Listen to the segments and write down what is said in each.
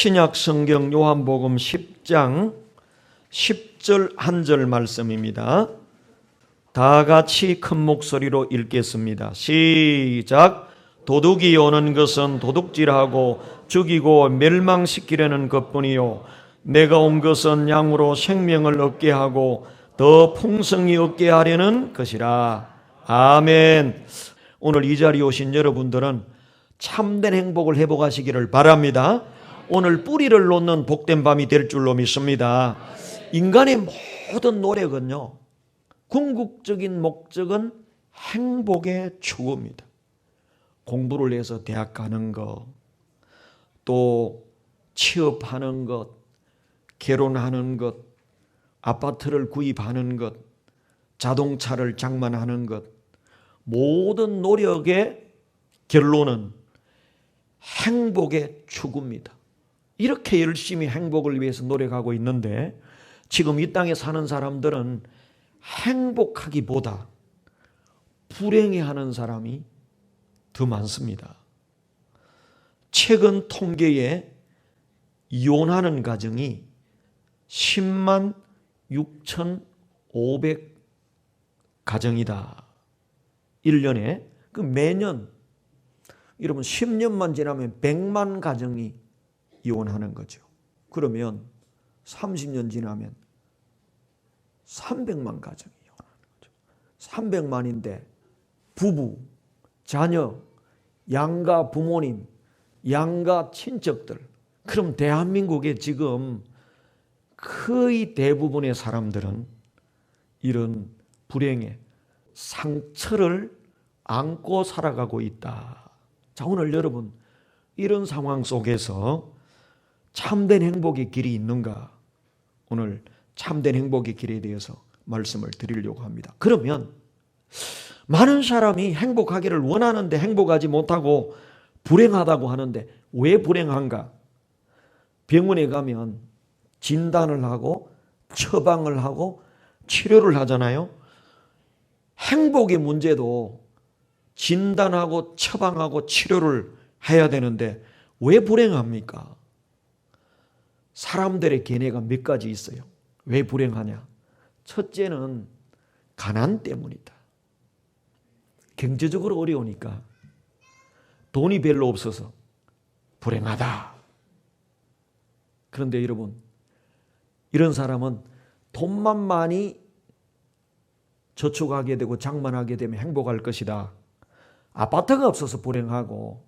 신약 성경 요한복음 10장 10절 한 절 말씀입니다. 다 같이 큰 목소리로 읽겠습니다. 시작. 도둑이 오는 것은 도둑질하고 죽이고 멸망시키려는 것뿐이요 내가 온 것은 양으로 생명을 얻게 하고 더 풍성히 얻게 하려는 것이라. 아멘. 오늘 이 자리에 오신 여러분들은 참된 행복을 회복하시기를 바랍니다. 오늘 뿌리를 놓는 복된 밤이 될 줄로 믿습니다. 인간의 모든 노력은요, 궁극적인 목적은 행복의 추구입니다. 공부를 해서 대학 가는 것, 또 취업하는 것, 결혼하는 것, 아파트를 구입하는 것, 자동차를 장만하는 것, 모든 노력의 결론은 행복의 추구입니다. 이렇게 열심히 행복을 위해서 노력하고 있는데 지금 이 땅에 사는 사람들은 행복하기보다 불행해하는 사람이 더 많습니다. 최근 통계에 이혼하는 가정이 10만 6,500 가정이다. 1년에. 그 매년 여러분 10년만 지나면 100만 가정이 이혼하는 거죠. 그러면 30년 지나면 300만 가정이 이혼하는 거죠. 300만인데 부부, 자녀, 양가 부모님, 양가 친척들, 그럼 대한민국에 지금 거의 대부분의 사람들은 이런 불행의 상처를 안고 살아가고 있다. 자, 오늘 여러분 이런 상황 속에서 참된 행복의 길이 있는가? 오늘 참된 행복의 길에 대해서 말씀을 드리려고 합니다. 그러면 많은 사람이 행복하기를 원하는데 행복하지 못하고 불행하다고 하는데 왜 불행한가? 병원에 가면 진단을 하고 처방을 하고 치료를 하잖아요. 행복의 문제도 진단하고 처방하고 치료를 해야 되는데 왜 불행합니까? 사람들의 견해가 몇 가지 있어요. 왜 불행하냐? 첫째는 가난 때문이다. 경제적으로 어려우니까 돈이 별로 없어서 불행하다. 그런데 여러분, 이런 사람은 돈만 많이 저축하게 되고 장만하게 되면 행복할 것이다. 아파트가 없어서 불행하고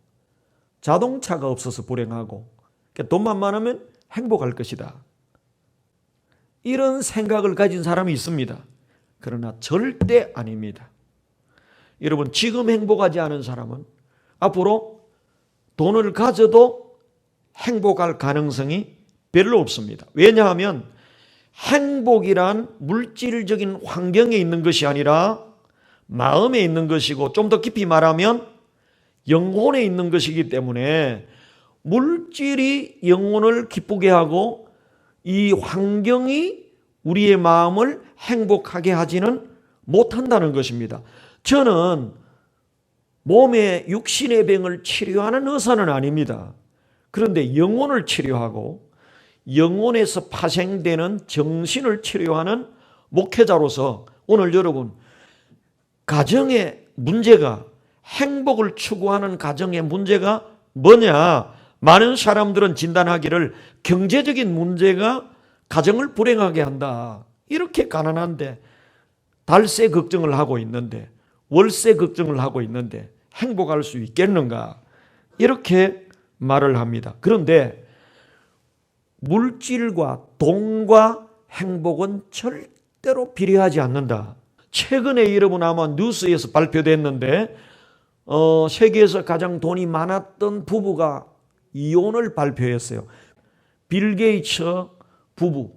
자동차가 없어서 불행하고 돈만 많으면 행복할 것이다. 이런 생각을 가진 사람이 있습니다. 그러나 절대 아닙니다. 여러분, 지금 행복하지 않은 사람은 앞으로 돈을 가져도 행복할 가능성이 별로 없습니다. 왜냐하면 행복이란 물질적인 환경에 있는 것이 아니라 마음에 있는 것이고 좀 더 깊이 말하면 영혼에 있는 것이기 때문에 물질이 영혼을 기쁘게 하고 이 환경이 우리의 마음을 행복하게 하지는 못한다는 것입니다. 저는 몸의 육신의 병을 치료하는 의사는 아닙니다. 그런데 영혼을 치료하고 영혼에서 파생되는 정신을 치료하는 목회자로서 오늘 여러분, 가정의 문제가, 행복을 추구하는 가정의 문제가 뭐냐? 많은 사람들은 진단하기를 경제적인 문제가 가정을 불행하게 한다. 이렇게 가난한데 달세 걱정을 하고 있는데 월세 걱정을 하고 있는데 행복할 수 있겠는가? 이렇게 말을 합니다. 그런데 물질과 돈과 행복은 절대로 비례하지 않는다. 최근에 여러분 아마 뉴스에서 발표됐는데 세계에서 가장 돈이 많았던 부부가 이혼을 발표했어요. 빌 게이츠 부부,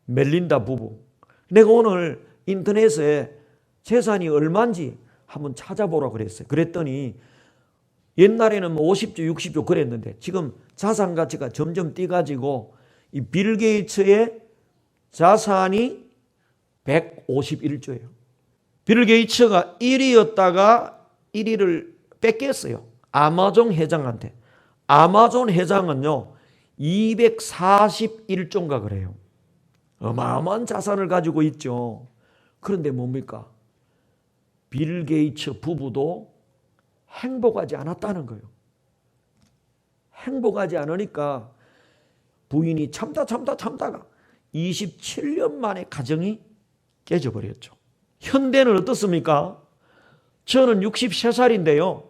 멜린다 부부. 내가 오늘 인터넷에 재산이 얼마인지 한번 찾아보라고 그랬어요. 그랬더니 옛날에는 50조, 60조 그랬는데 지금 자산 가치가 점점 뛰가지고 이 빌 게이츠의 자산이 151조예요. 빌 게이츠가 1위였다가 1위를 뺏겼어요. 아마존 회장한테. 아마존 회장은요, 241조인가 그래요. 어마어마한 자산을 가지고 있죠. 그런데 뭡니까? 빌 게이츠 부부도 행복하지 않았다는 거예요. 행복하지 않으니까 부인이 참다가 27년 만에 가정이 깨져버렸죠. 현대는 어떻습니까? 저는 63살인데요.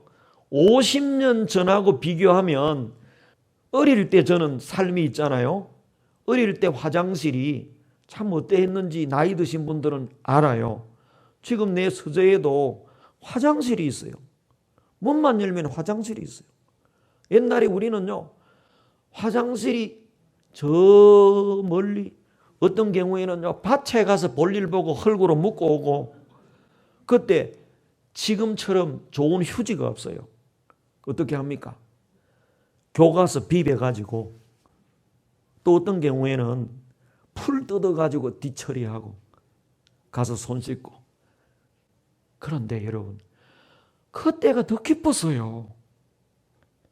50년 전하고 비교하면 어릴 때 저는 삶이 있잖아요. 어릴 때 화장실이 참 어땠는지 나이 드신 분들은 알아요. 지금 내 서재에도 화장실이 있어요. 문만 열면 화장실이 있어요. 옛날에 우리는요, 화장실이 저 멀리 어떤 경우에는요, 밭에 가서 볼일 보고 흙으로 묻고 오고, 그때 지금처럼 좋은 휴지가 없어요. 어떻게 합니까? 교가서 비벼가지고, 또 어떤 경우에는 풀 뜯어가지고 뒤처리하고 가서 손 씻고. 그런데 여러분, 그때가 더 기뻤어요.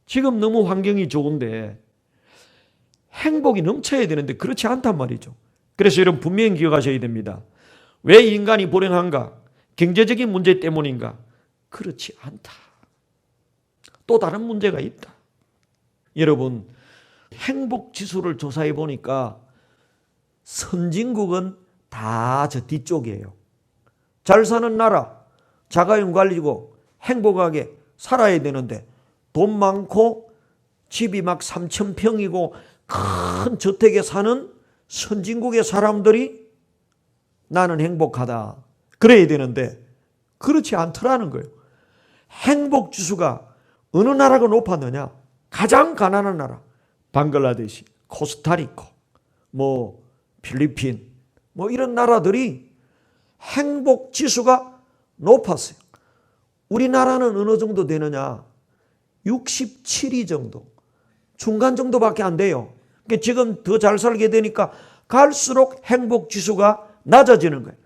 지금 너무 환경이 좋은데 행복이 넘쳐야 되는데 그렇지 않단 말이죠. 그래서 여러분 분명히 기억하셔야 됩니다. 왜 인간이 불행한가? 경제적인 문제 때문인가? 그렇지 않다. 또 다른 문제가 있다. 여러분, 행복 지수를 조사해 보니까 선진국은 다 저 뒤쪽이에요. 잘 사는 나라, 자가용 관리고 행복하게 살아야 되는데 돈 많고 집이 막 3,000평이고 큰 저택에 사는 선진국의 사람들이 나는 행복하다 그래야 되는데 그렇지 않더라는 거예요. 행복 지수가 어느 나라가 높았느냐? 가장 가난한 나라 방글라데시, 코스타리카, 필리핀 이런 나라들이 행복 지수가 높았어요. 우리나라는 어느 정도 되느냐? 67위 정도, 중간 정도밖에 안 돼요. 그러니까 지금 더 잘 살게 되니까 갈수록 행복 지수가 낮아지는 거예요.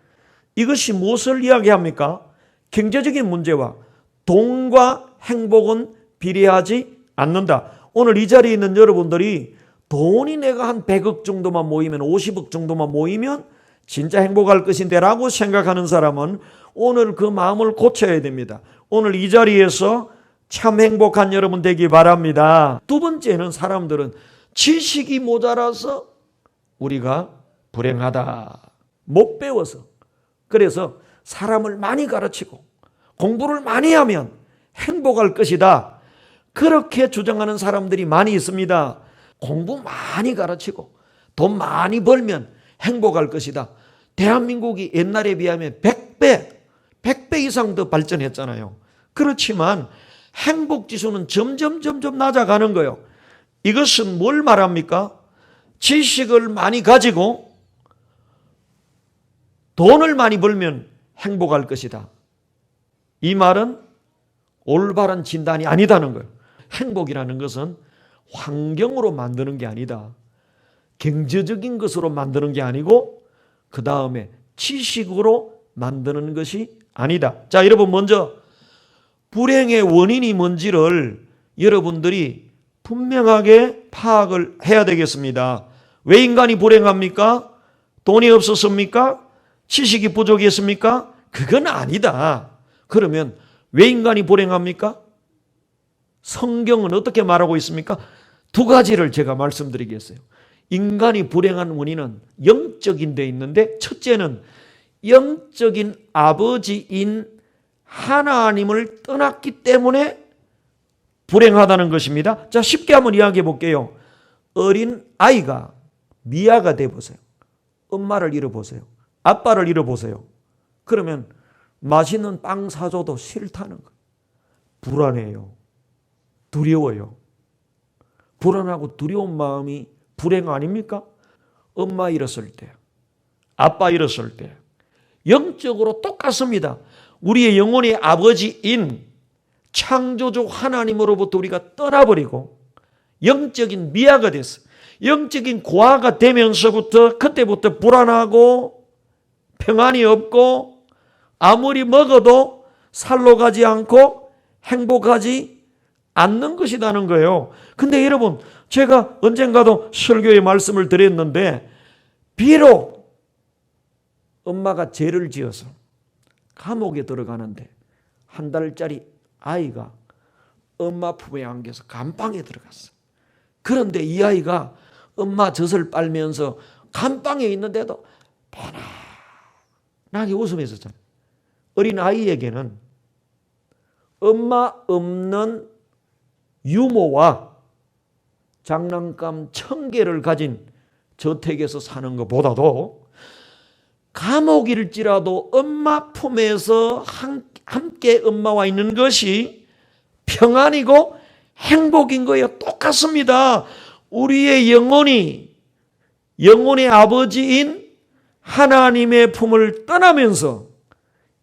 이것이 무엇을 이야기합니까? 경제적인 문제와 돈과 행복은 비례하지 않는다. 오늘 이 자리에 있는 여러분들이 돈이 내가 한 100억 정도만 모이면 50억 정도만 모이면 진짜 행복할 것인데 라고 생각하는 사람은 오늘 그 마음을 고쳐야 됩니다. 오늘 이 자리에서 참 행복한 여러분 되기 바랍니다. 두 번째는 사람들은 지식이 모자라서 우리가 불행하다. 못 배워서. 그래서 사람을 많이 가르치고 공부를 많이 하면 행복할 것이다. 그렇게 주장하는 사람들이 많이 있습니다. 공부 많이 가르치고 돈 많이 벌면 행복할 것이다. 대한민국이 옛날에 비하면 100배 이상 더 발전했잖아요. 그렇지만 행복지수는 점점 낮아가는 거예요. 이것은 뭘 말합니까? 지식을 많이 가지고 돈을 많이 벌면 행복할 것이다. 이 말은 올바른 진단이 아니다는 거예요. 행복이라는 것은 환경으로 만드는 게 아니다. 경제적인 것으로 만드는 게 아니고 그 다음에 지식으로 만드는 것이 아니다. 자, 여러분 먼저 불행의 원인이 뭔지를 여러분들이 분명하게 파악을 해야 되겠습니다. 왜 인간이 불행합니까? 돈이 없었습니까? 지식이 부족했습니까? 그건 아니다. 그러면 왜 인간이 불행합니까? 성경은 어떻게 말하고 있습니까? 두 가지를 제가 말씀드리겠어요. 인간이 불행한 원인은 영적인 데 있는데 첫째는 영적인 아버지인 하나님을 떠났기 때문에 불행하다는 것입니다. 자, 쉽게 한번 이야기해 볼게요. 어린 아이가 미아가 돼 보세요. 엄마를 잃어보세요. 아빠를 잃어보세요. 그러면 맛있는 빵 사줘도 싫다는 거예요. 불안해요. 두려워요. 불안하고 두려운 마음이 불행 아닙니까? 엄마 잃었을 때, 아빠 잃었을 때 영적으로 똑같습니다. 우리의 영혼의 아버지인 창조주 하나님으로부터 우리가 떠나버리고 영적인 미아가 됐어요. 영적인 고아가 되면서부터 그때부터 불안하고 평안이 없고 아무리 먹어도 살로 가지 않고 행복하지 않는 것이라는 거예요. 근데 여러분, 제가 언젠가도 설교의 말씀을 드렸는데, 비록 엄마가 죄를 지어서 감옥에 들어가는데 한 달짜리 아이가 엄마 품에 안겨서 감방에 들어갔어. 그런데 이 아이가 엄마 젖을 빨면서 감방에 있는데도 편안하게 웃으며 있었잖아요. 어린 아이에게는 엄마 없는 유모와 장난감 1000개를 가진 저택에서 사는 것보다도 감옥일지라도 엄마 품에서 함께 엄마와 있는 것이 평안이고 행복인 거예요. 똑같습니다. 우리의 영혼의 아버지인 하나님의 품을 떠나면서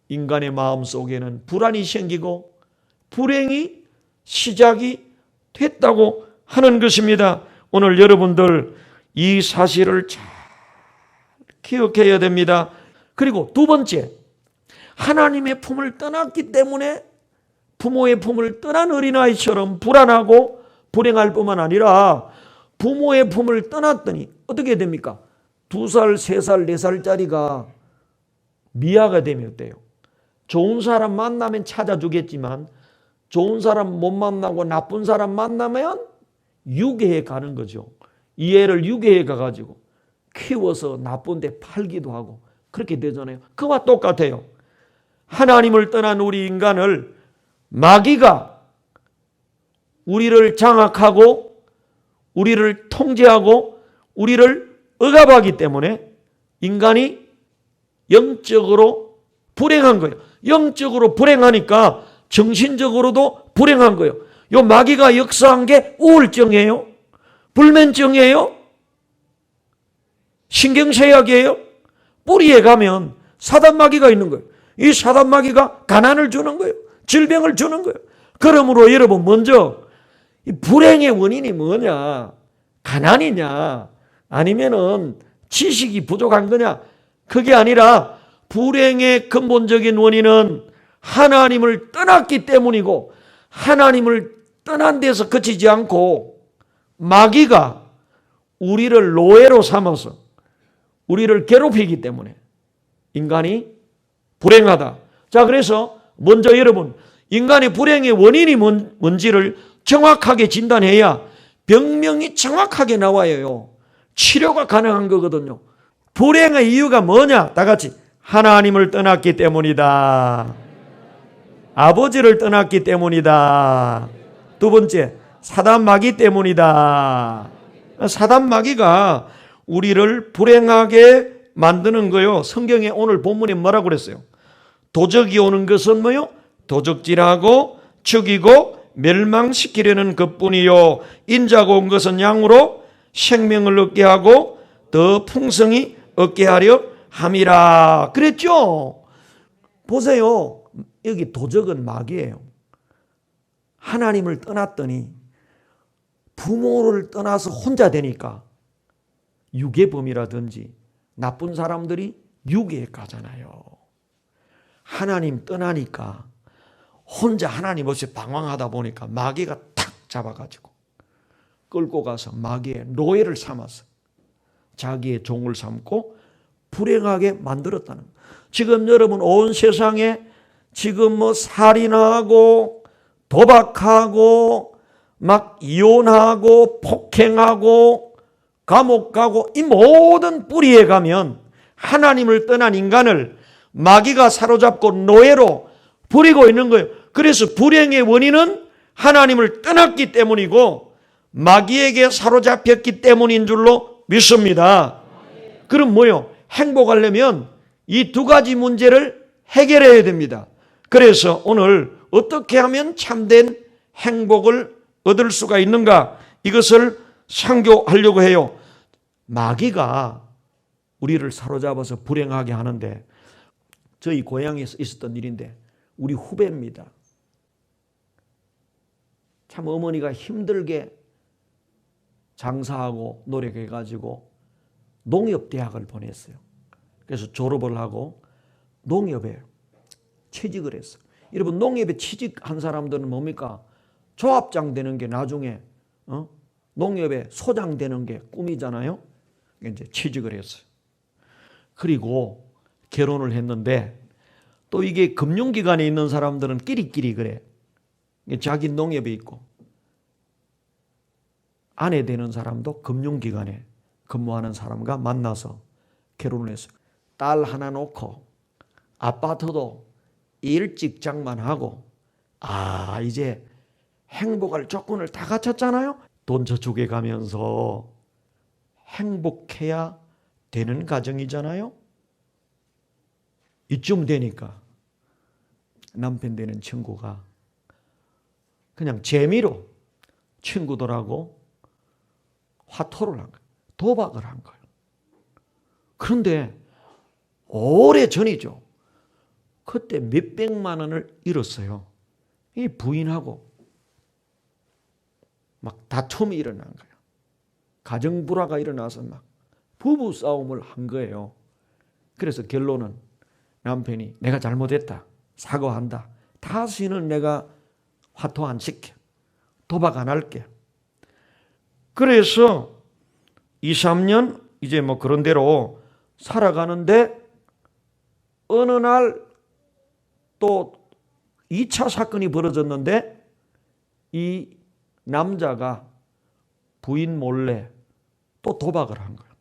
인간의 마음속에는 불안이 생기고 불행이 시작이 됐다고 하는 것입니다. 오늘 여러분들 이 사실을 잘 기억해야 됩니다. 그리고 두 번째, 하나님의 품을 떠났기 때문에 부모의 품을 떠난 어린아이처럼 불안하고 불행할 뿐만 아니라 부모의 품을 떠났더니 어떻게 됩니까? 2살, 3살, 4살짜리가 미아가 되면 어때요? 좋은 사람 만나면 찾아주겠지만 좋은 사람 못 만나고 나쁜 사람 만나면 유괴해 가는 거죠. 이 애를 유괴해 가가지고 키워서 나쁜 데 팔기도 하고 그렇게 되잖아요. 그와 똑같아요. 하나님을 떠난 우리 인간을 마귀가 우리를 장악하고 우리를 통제하고 우리를 억압하기 때문에 인간이 영적으로 불행한 거예요. 영적으로 불행하니까 정신적으로도 불행한 거예요. 요 마귀가 역사한 게 우울증이에요? 불면증이에요? 신경쇠약이에요? 뿌리에 가면 사단마귀가 있는 거예요. 이 사단마귀가 가난을 주는 거예요. 질병을 주는 거예요. 그러므로 여러분 먼저 이 불행의 원인이 뭐냐? 가난이냐? 아니면은 지식이 부족한 거냐? 그게 아니라 불행의 근본적인 원인은 하나님을 떠났기 때문이고 하나님을 떠난 데서 그치지 않고 마귀가 우리를 노예로 삼아서 우리를 괴롭히기 때문에 인간이 불행하다. 자, 그래서 먼저 여러분 인간의 불행의 원인이 뭔지를 정확하게 진단해야 병명이 정확하게 나와요. 치료가 가능한 거거든요. 불행의 이유가 뭐냐? 다 같이 하나님을 떠났기 때문이다. 아버지를 떠났기 때문이다. 두 번째, 사단마귀 때문이다. 사단마귀가 우리를 불행하게 만드는 거요. 성경에 오늘 본문에 뭐라고 그랬어요? 도적이 오는 것은 뭐요? 도적질하고 죽이고 멸망시키려는 것뿐이요. 인자가 온 것은 양으로 생명을 얻게 하고 더 풍성히 얻게 하려 함이라. 그랬죠? 보세요. 여기 도적은 마귀예요. 하나님을 떠났더니 부모를 떠나서 혼자 되니까 유괴범이라든지 나쁜 사람들이 유괴에 가잖아요. 하나님 떠나니까 혼자 하나님 없이 방황하다 보니까 마귀가 탁 잡아가지고 끌고 가서 마귀의 노예를 삼아서 자기의 종을 삼고 불행하게 만들었다는 거예요. 지금 여러분 온 세상에 지금 살인하고 도박하고 막 이혼하고 폭행하고 감옥 가고 이 모든 뿌리에 가면 하나님을 떠난 인간을 마귀가 사로잡고 노예로 부리고 있는 거예요. 그래서 불행의 원인은 하나님을 떠났기 때문이고 마귀에게 사로잡혔기 때문인 줄로 믿습니다. 그럼 뭐요? 행복하려면 이 두 가지 문제를 해결해야 됩니다. 그래서 오늘 어떻게 하면 참된 행복을 얻을 수가 있는가? 이것을 상고하려고 해요. 마귀가 우리를 사로잡아서 불행하게 하는데 저희 고향에서 있었던 일인데 우리 후배입니다. 참 어머니가 힘들게 장사하고 노력해가지고 농협대학을 보냈어요. 그래서 졸업을 하고 농협에 취직을 했어요. 여러분 농협에 취직한 사람들은 뭡니까? 조합장 되는 게 나중에 농협에 소장 되는 게 꿈이잖아요. 이제 취직을 했어요. 그리고 결혼을 했는데 또 이게 금융기관에 있는 사람들은 끼리끼리 그래. 자기 농협에 있고 아내 되는 사람도 금융기관에 근무하는 사람과 만나서 결혼을 했어요. 딸 하나 놓고 아파트도 일찍 장만하고 이제 행복할 조건을 다 갖췄잖아요. 돈 저축해 가면서 행복해야 되는 가정이잖아요. 이쯤 되니까 남편 되는 친구가 그냥 재미로 친구들하고 화토를 한 거예요. 도박을 한 거예요. 그런데 오래 전이죠. 그때 몇백만 원을 잃었어요. 이 부인하고 막 다툼이 일어난 거예요. 가정불화가 일어나서 막 부부 싸움을 한 거예요. 그래서 결론은 남편이 내가 잘못했다. 사과한다. 다시는 내가 화토 안 시켜. 도박 안 할게. 그래서 2, 3년 이제 뭐 그런 대로 살아가는데 어느 날 또 2차 사건이 벌어졌는데 이 남자가 부인 몰래 또 도박을 한 거예요.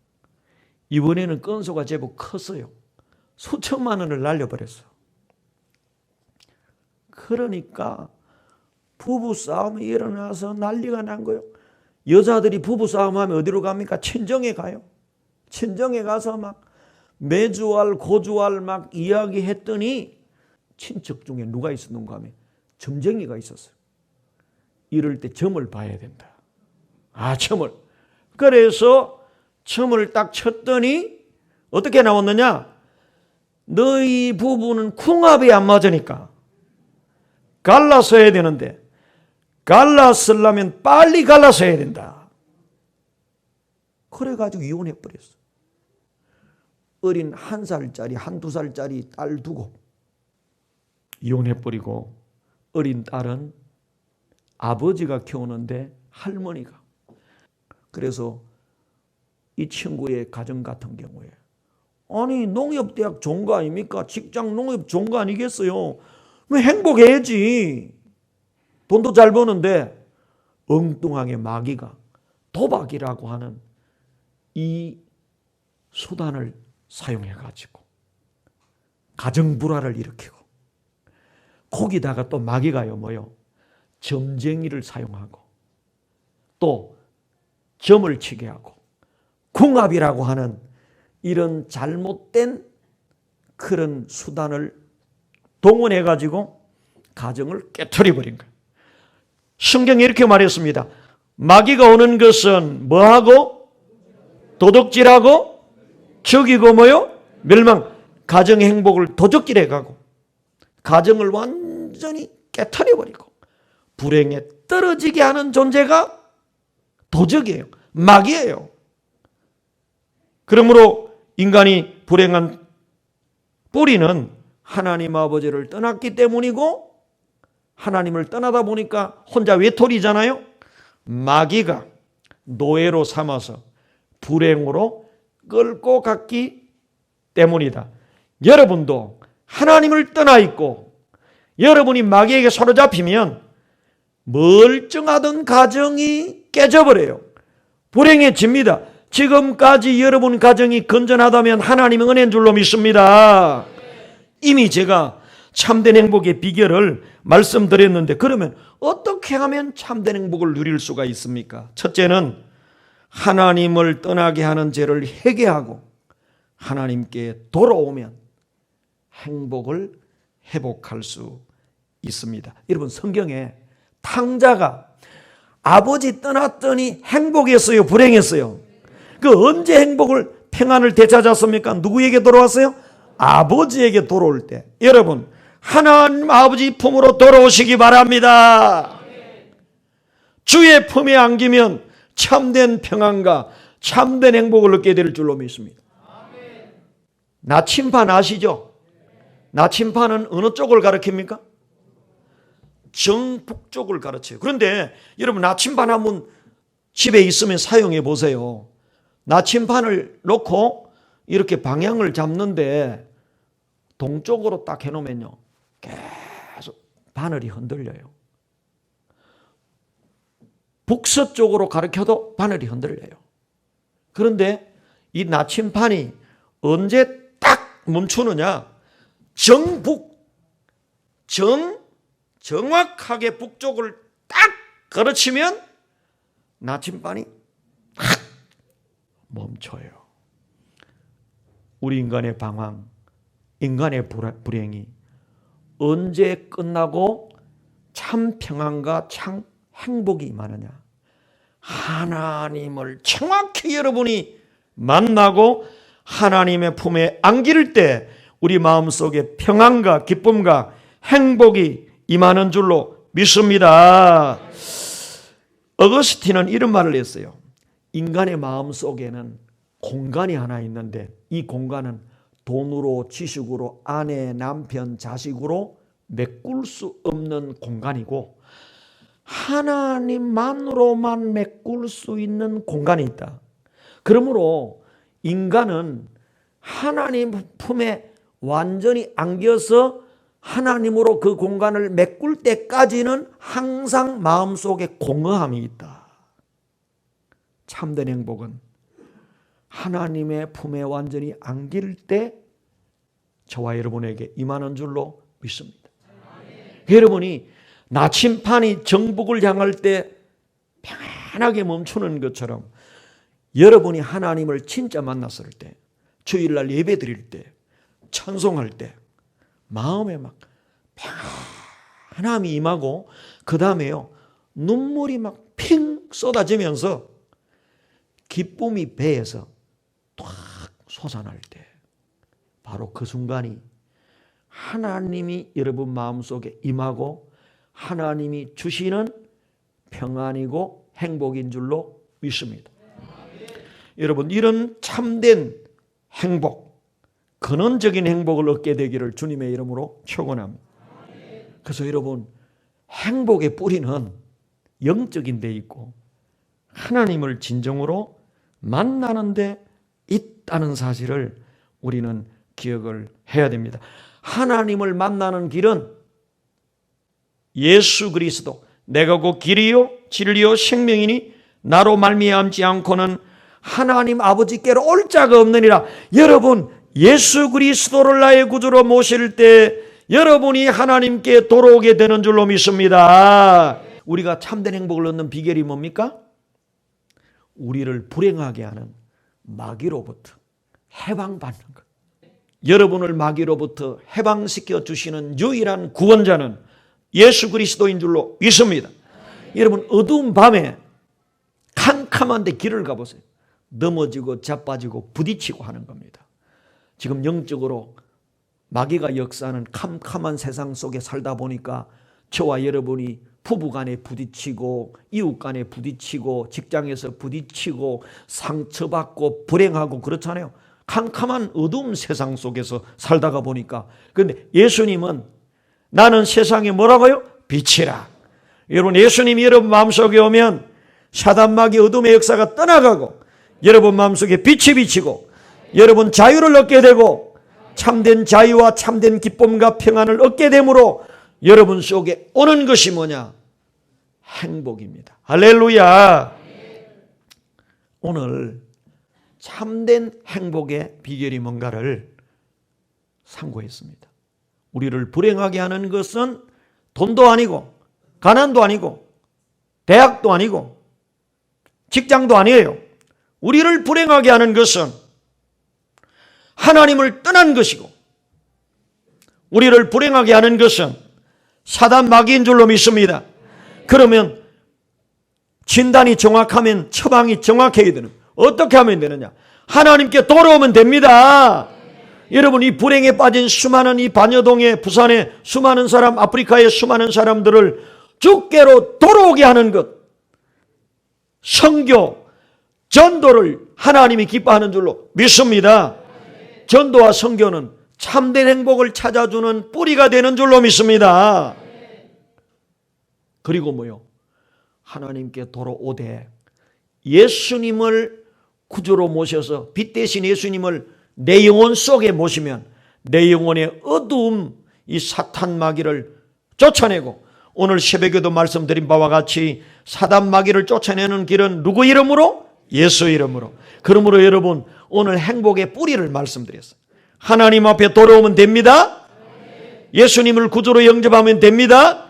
이번에는 건수가 제법 컸어요. 수천만 원을 날려버렸어요. 그러니까 부부 싸움이 일어나서 난리가 난 거예요. 여자들이 부부 싸움하면 어디로 갑니까? 친정에 가요. 친정에 가서 막 매주알 고주알 막 이야기했더니 친척 중에 누가 있었는가 하면 점쟁이가 있었어요. 이럴 때 점을 봐야 된다. 점을. 그래서 점을 딱 쳤더니 어떻게 나왔느냐? 너희 부부는 궁합이 안 맞으니까 갈라서 해야 되는데 갈라서려면 빨리 갈라서 해야 된다. 그래가지고 이혼해버렸어. 어린 1살짜리, 2살짜리 딸 두고 이혼해버리고 어린 딸은 아버지가 키우는데 할머니가. 그래서 이 친구의 가정 같은 경우에 아니 농협대학 좋은 거 아닙니까? 직장 농협 좋은 거 아니겠어요? 왜 행복해야지. 돈도 잘 버는데 엉뚱하게 마귀가 도박이라고 하는 이 수단을 사용해가지고 가정불화를 일으키고 거기다가 또 마귀가요 뭐요? 점쟁이를 사용하고 또 점을 치게 하고 궁합이라고 하는 이런 잘못된 그런 수단을 동원해가지고 가정을 깨트려버린 거예요. 성경에 이렇게 말했습니다. 마귀가 오는 것은 뭐하고? 도둑질하고 죽이고 뭐요? 멸망. 가정의 행복을 도적질해 가고 가정을 완전히 깨트려버리고 불행에 떨어지게 하는 존재가 도적이에요. 마귀예요. 그러므로 인간이 불행한 뿌리는 하나님 아버지를 떠났기 때문이고 하나님을 떠나다 보니까 혼자 외톨이잖아요. 마귀가 노예로 삼아서 불행으로 끌고 갔기 때문이다. 여러분도 하나님을 떠나 있고 여러분이 마귀에게 사로잡히면 멀쩡하던 가정이 깨져버려요. 불행해집니다. 지금까지 여러분 가정이 건전하다면 하나님의 은혜인 줄로 믿습니다. 이미 제가 참된 행복의 비결을 말씀드렸는데 그러면 어떻게 하면 참된 행복을 누릴 수가 있습니까? 첫째는 하나님을 떠나게 하는 죄를 회개하고 하나님께 돌아오면 행복을 회복할 수 있습니다. 여러분 성경에 탕자가 아버지 떠났더니 행복했어요? 불행했어요? 그 언제 행복을 평안을 되찾았습니까? 누구에게 돌아왔어요? 아버지에게 돌아올 때. 여러분 하나님 아버지 품으로 돌아오시기 바랍니다. 주의 품에 안기면 참된 평안과 참된 행복을 얻게 될 줄로 믿습니다. 나침반 아시죠? 나침반은 어느 쪽을 가리킵니까? 정북쪽을 가르쳐요. 그런데 여러분 나침반 한번 집에 있으면 사용해 보세요. 나침반을 놓고 이렇게 방향을 잡는데 동쪽으로 딱 해놓으면요, 계속 바늘이 흔들려요. 북서쪽으로 가르쳐도 바늘이 흔들려요. 그런데 이 나침반이 언제 딱 멈추느냐? 정확하게 북쪽을 딱 가르치면 나침반이 딱 멈춰요. 우리 인간의 방황, 인간의 불행이 언제 끝나고 참 평안과 참 행복이 임하느냐? 하나님을 정확히 여러분이 만나고 하나님의 품에 안길 때 우리 마음속에 평안과 기쁨과 행복이 임하는 줄로 믿습니다. 어거스틴은 이런 말을 했어요. 인간의 마음속에는 공간이 하나 있는데 이 공간은 돈으로, 지식으로, 아내, 남편, 자식으로 메꿀 수 없는 공간이고 하나님만으로만 메꿀 수 있는 공간이 있다. 그러므로 인간은 하나님 품에 완전히 안겨서 하나님으로 그 공간을 메꿀 때까지는 항상 마음속에 공허함이 있다. 참된 행복은 하나님의 품에 완전히 안길 때 저와 여러분에게 임하는 줄로 믿습니다. 여러분이 나침반이 정북을 향할 때 편안하게 멈추는 것처럼 여러분이 하나님을 진짜 만났을 때, 주일날 예배 드릴 때, 찬송할 때 마음에 막 편안함이 임하고 그 다음에요 눈물이 막 핑 쏟아지면서 기쁨이 배에서 탁 솟아날 때 바로 그 순간이 하나님이 여러분 마음속에 임하고 하나님이 주시는 평안이고 행복인 줄로 믿습니다. 여러분 이런 참된 행복, 근원적인 행복을 얻게 되기를 주님의 이름으로 축원합니다. 그래서 여러분 행복의 뿌리는 영적인 데 있고 하나님을 진정으로 만나는 데 있다는 사실을 우리는 기억을 해야 됩니다. 하나님을 만나는 길은 예수 그리스도, 내가 곧 길이요 진리요 생명이니 나로 말미암지 않고는 하나님 아버지께로 올 자가 없느니라. 여러분 예수 그리스도를 나의 구주로 모실 때 여러분이 하나님께 돌아오게 되는 줄로 믿습니다. 우리가 참된 행복을 얻는 비결이 뭡니까? 우리를 불행하게 하는 마귀로부터 해방받는 것. 여러분을 마귀로부터 해방시켜 주시는 유일한 구원자는 예수 그리스도인 줄로 믿습니다. 여러분 어두운 밤에 캄캄한 데 길을 가보세요. 넘어지고 자빠지고 부딪히고 하는 겁니다. 지금 영적으로 마귀가 역사하는 캄캄한 세상 속에 살다 보니까 저와 여러분이 부부간에 부딪히고 이웃간에 부딪히고 직장에서 부딪히고 상처받고 불행하고 그렇잖아요. 캄캄한 어두운 세상 속에서 살다가 보니까 그런데 예수님은 나는 세상에 뭐라고요? 빛이라. 여러분 예수님이 여러분 마음속에 오면 사단 마귀 어둠의 역사가 떠나가고 여러분 마음속에 빛이 비치고 여러분 자유를 얻게 되고 참된 자유와 참된 기쁨과 평안을 얻게 되므로 여러분 속에 오는 것이 뭐냐? 행복입니다. 할렐루야. 오늘 참된 행복의 비결이 뭔가를 상고했습니다. 우리를 불행하게 하는 것은 돈도 아니고 가난도 아니고 대학도 아니고 직장도 아니에요. 우리를 불행하게 하는 것은 하나님을 떠난 것이고 우리를 불행하게 하는 것은 사단 마귀인 줄로 믿습니다. 그러면 진단이 정확하면 처방이 정확해야 되는 어떻게 하면 되느냐? 하나님께 돌아오면 됩니다. 여러분 이 불행에 빠진 수많은 이 반여동의 부산의 수많은 사람 아프리카의 수많은 사람들을 주께로 돌아오게 하는 것 선교 전도를 하나님이 기뻐하는 줄로 믿습니다. 전도와 선교는 참된 행복을 찾아주는 뿌리가 되는 줄로 믿습니다. 그리고 뭐요? 하나님께 돌아오되 예수님을 구주로 모셔서 빛 대신 예수님을 내 영혼 속에 모시면 내 영혼의 어두움, 이 사탄 마귀를 쫓아내고, 오늘 새벽에도 말씀드린 바와 같이 사단 마귀를 쫓아내는 길은 누구 이름으로? 예수 이름으로. 그러므로 여러분, 오늘 행복의 뿌리를 말씀드렸어요. 하나님 앞에 돌아오면 됩니다. 예수님을 구주로 영접하면 됩니다.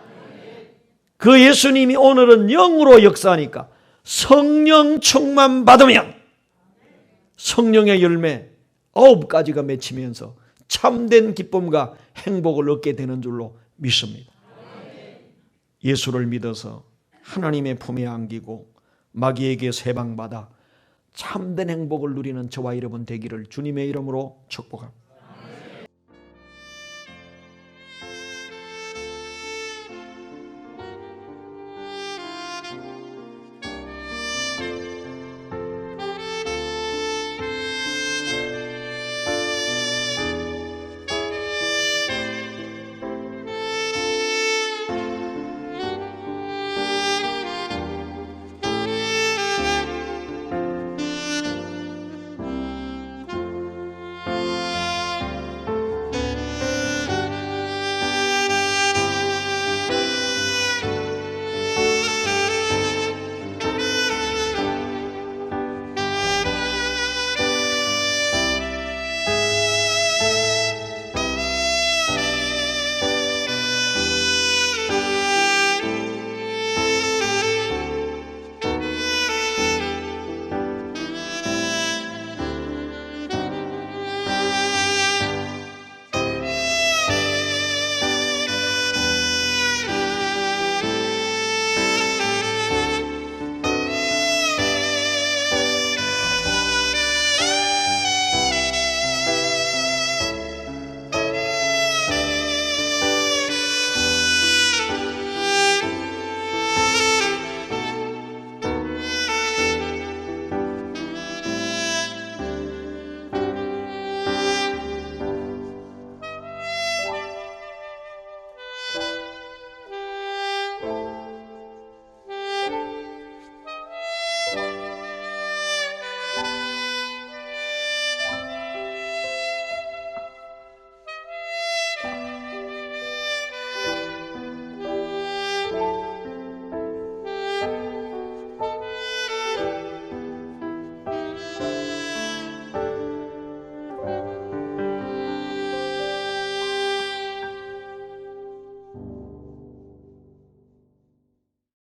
그 예수님이 오늘은 영으로 역사하니까 성령 충만 받으면 성령의 열매 9가지가 맺히면서 참된 기쁨과 행복을 얻게 되는 줄로 믿습니다. 예수를 믿어서 하나님의 품에 안기고 마귀에게 세방받아 참된 행복을 누리는 저와 여러분 되기를 주님의 이름으로 축복합니다.